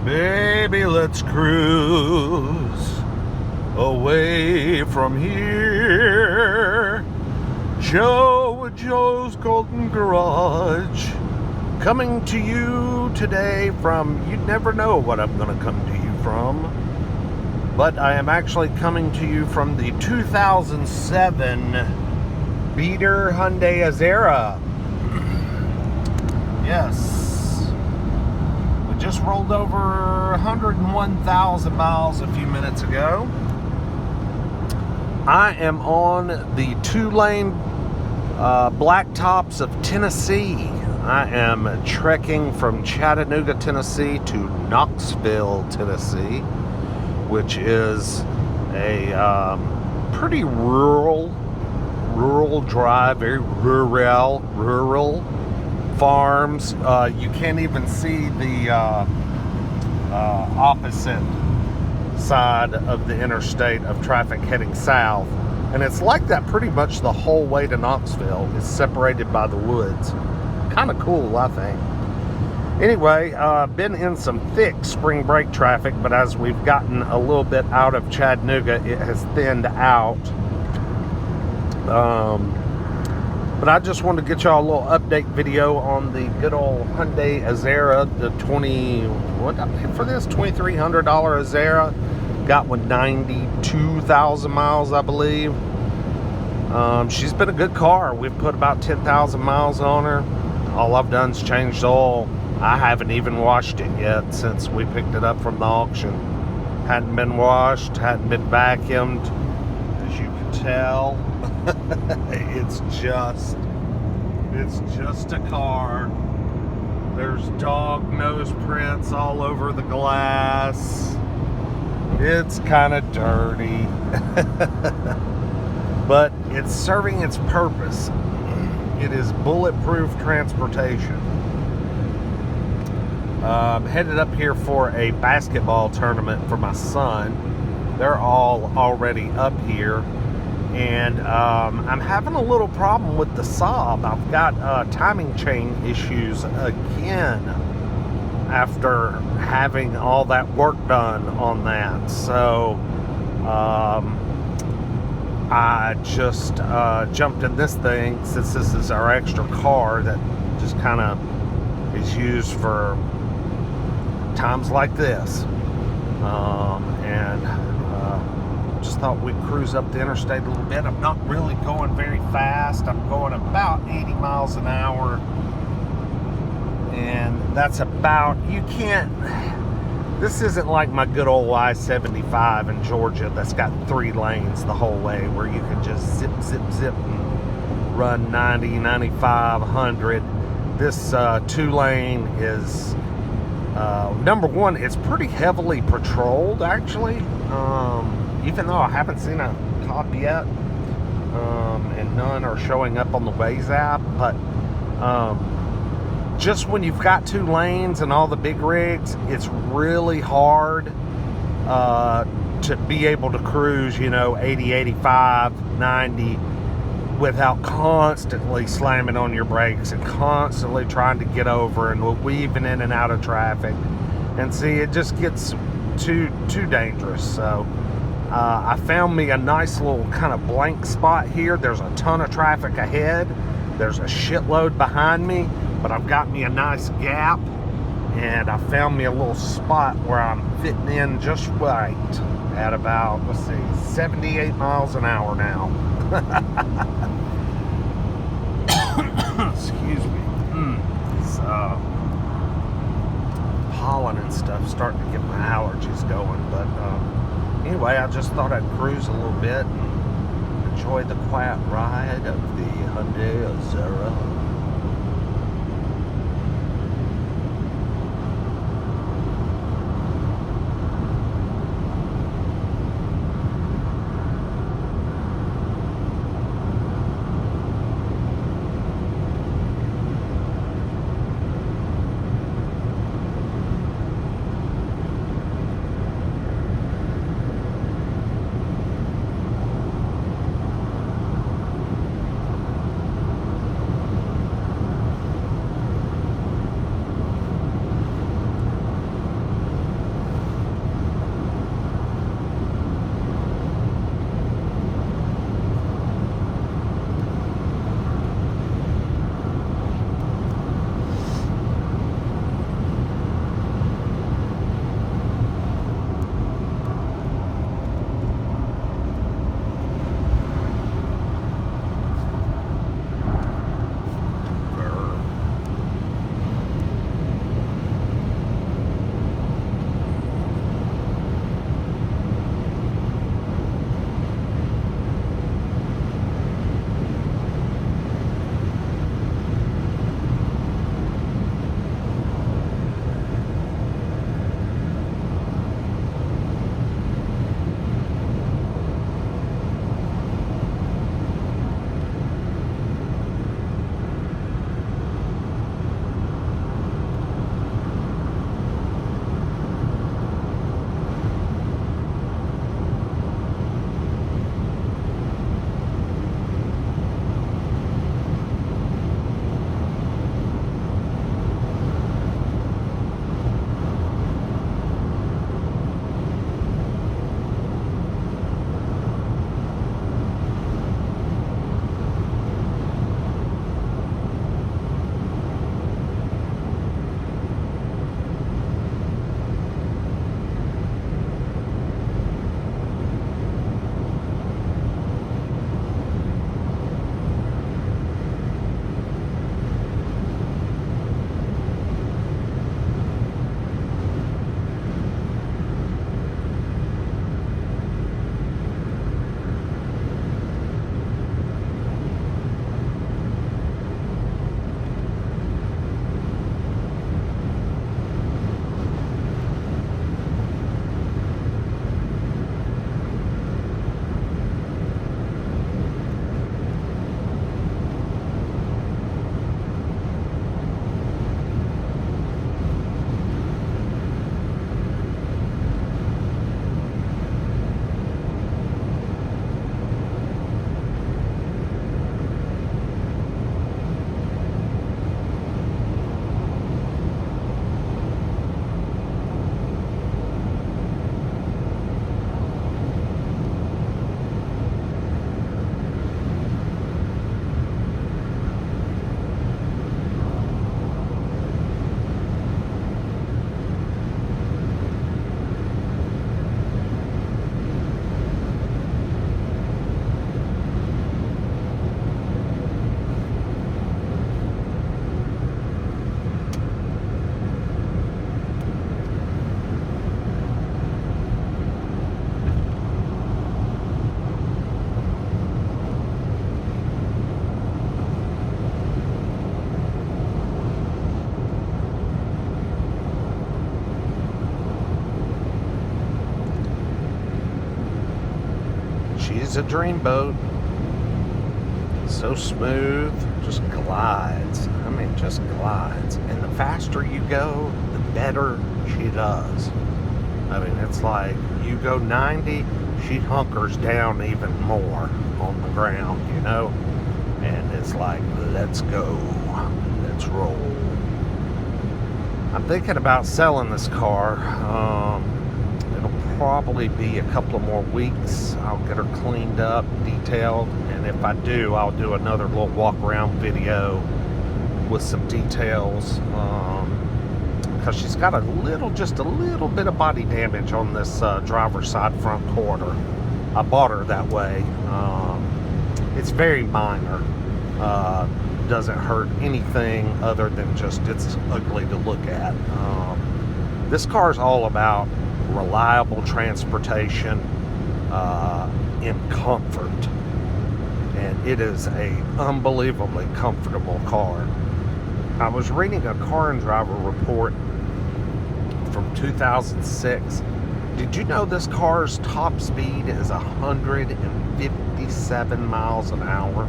Baby, let's cruise away from here. Joe with Joe's Golden Garage. Coming to you today from, you'd never know what I'm going to come to you from. But I am actually coming to you from the 2007 beater Hyundai Azera. Yes. We just rolled over 101,000 miles a few minutes ago. I am on the two-lane blacktops of Tennessee. I am trekking from Chattanooga, Tennessee to Knoxville, Tennessee, which is a pretty rural drive, very rural farms. You can't even see the opposite side of the interstate of traffic heading south, and it's like that pretty much the whole way to Knoxville. It's separated by the woods. Kind of cool, I think. Anyway, been in some thick spring break traffic, but as we've gotten a little bit out of Chattanooga, it has thinned out. But I just wanted to get y'all a little update video on the good old Hyundai Azera, the what I paid for this? $2,300 Azera. Got with 92,000 miles, I believe. She's been a good car. We've put about 10,000 miles on her. All I've done is changed oil. I haven't even washed it yet since we picked it up from the auction. Hadn't been washed, hadn't been vacuumed. As you can tell, it's just a car. There's dog nose prints all over the glass. It's kind of dirty. But it's serving its purpose. It is bulletproof transportation. Headed up here for a basketball tournament for my son. They're all already up here. And I'm having a little problem with the Saab. I've got timing chain issues again after having all that work done on that. So I just jumped in this thing, since this is our extra car that just kind of is used for times like this. And just thought we'd cruise up the interstate a little bit. I'm not really going very fast. I'm going about 80 miles an hour. And that's about, this isn't like my good old I-75 in Georgia that's got 3 lanes the whole way, where you can just zip and run 90, 95, 100. This 2-lane is, number one, it's pretty heavily patrolled, actually. Even though I haven't seen a cop yet, and none are showing up on the Waze app, but just when you've got 2 lanes and all the big rigs, it's really hard to be able to cruise, 80, 85, 90 without constantly slamming on your brakes and constantly trying to get over and weaving in and out of traffic. And see, it just gets too dangerous. So I found me a nice little kind of blank spot here. There's a ton of traffic ahead. There's a shitload behind me, but I've got me a nice gap, and I found me a little spot where I'm fitting in just right at about, 78 miles an hour now. Excuse me. It's pollen and stuff starting to get my allergies going, but anyway, I just thought I'd cruise a little bit and enjoy the quiet ride of the Hyundai Azera. she's a dreamboat. So smooth, just glides. I mean, just glides. And the faster you go, the better she does. I mean, it's like you go 90, she hunkers down even more on the ground, you know? And it's like, let's go, let's roll. I'm thinking about selling this car. It'll probably be a couple of more weeks. I'll get her cleaned up, detailed, and if I do, I'll do another little walk around video with some details. Because she's got just a little bit of body damage on this driver's side front quarter. I bought her that way. It's very minor. Doesn't hurt anything other than just it's ugly to look at. This car is all about reliable transportation in comfort, and it is a unbelievably comfortable car. I was reading a Car and Driver report from 2006. Did you know this car's top speed is 157 miles an hour?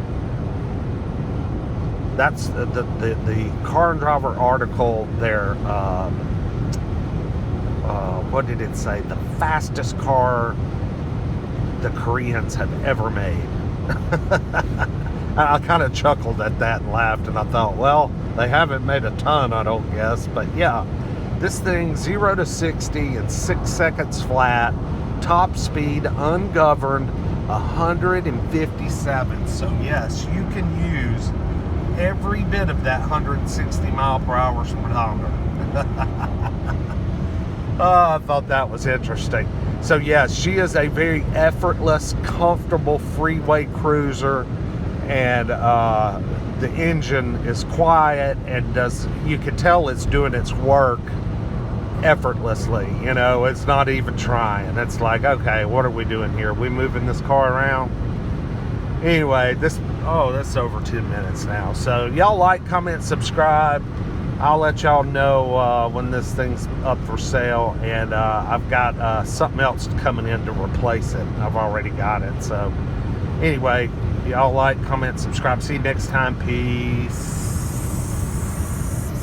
That's the Car and Driver article there. What did it say? The fastest car the Koreans have ever made. I kind of chuckled at that and laughed, and I thought, well, they haven't made a ton, I don't guess. But yeah, this thing 0 to 60 in 6 seconds flat, top speed, ungoverned, 157. So yes, you can use every bit of that 160 mile per hour speedometer. Oh, I thought that was interesting. So yes, she is a very effortless, comfortable freeway cruiser, and the engine is quiet and you can tell it's doing its work effortlessly. You know, it's not even trying. It's like, okay, what are we doing here? We moving this car around? Anyway, that's over 10 minutes now. So y'all like, comment, subscribe. I'll let y'all know when this thing's up for sale, and I've got something else coming in to replace it. I've already got it. So anyway, y'all like, comment, subscribe. See you next time. Peace.